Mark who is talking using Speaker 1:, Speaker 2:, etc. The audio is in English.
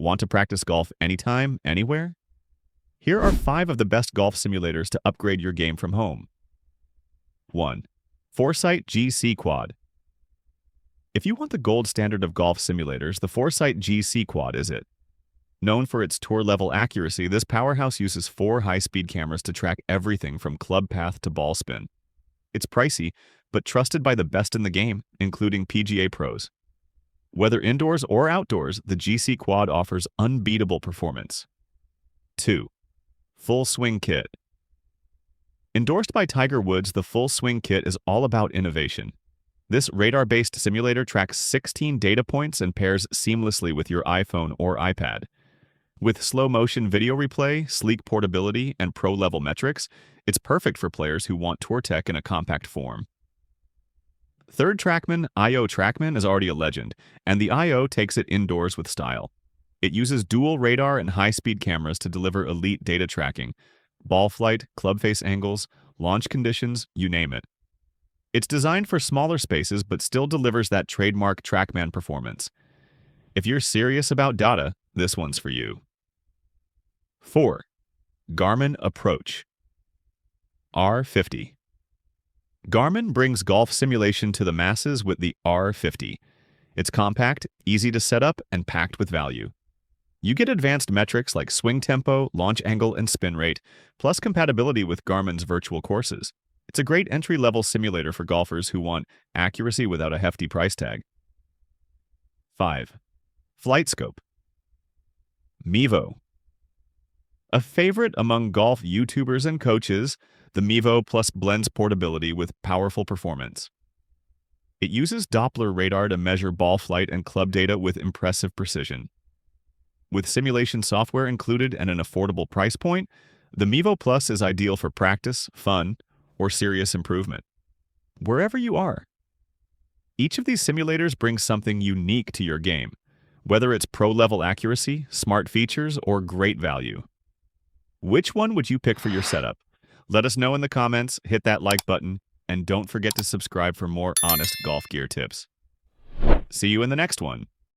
Speaker 1: Want to practice golf anytime, anywhere? Here are 5 of the best golf simulators to upgrade your game from home. 1. Foresight GCQuad. If you want the gold standard of golf simulators, the Foresight GCQuad is it. Known for its tour-level accuracy, this powerhouse uses 4 high-speed cameras to track everything from club path to ball spin. It's pricey, but trusted by the best in the game, including PGA pros. Whether indoors or outdoors, the GCQuad offers unbeatable performance. 2. Full Swing Kit. Endorsed by Tiger Woods, the Full Swing Kit is all about innovation. This radar-based simulator tracks 16 data points and pairs seamlessly with your iPhone or iPad. With slow-motion video replay, sleek portability, and pro-level metrics, it's perfect for players who want tour tech in a compact form. Third Trackman, IO Trackman, is already a legend, and the IO takes it indoors with style. It uses dual radar and high-speed cameras to deliver elite data tracking, ball flight, club face angles, launch conditions, you name it. It's designed for smaller spaces but still delivers that trademark Trackman performance. If you're serious about data, this one's for you. 4. Garmin Approach R50. Garmin brings golf simulation to the masses with the R50. It's compact, easy to set up, and packed with value. You get advanced metrics like swing tempo, launch angle, and spin rate, plus compatibility with Garmin's virtual courses. It's a great entry-level simulator for golfers who want accuracy without a hefty price tag. 5. FlightScope Mevo. A favorite among golf YouTubers and coaches, the Mevo Plus blends portability with powerful performance. It uses Doppler radar to measure ball flight and club data with impressive precision. With simulation software included and an affordable price point, the Mevo Plus is ideal for practice, fun, or serious improvement. Wherever you are. Each of these simulators brings something unique to your game, whether it's pro-level accuracy, smart features, or great value. Which one would you pick for your setup? Let us know in the comments, hit that like button, and don't forget to subscribe for more honest golf gear tips. See you in the next one.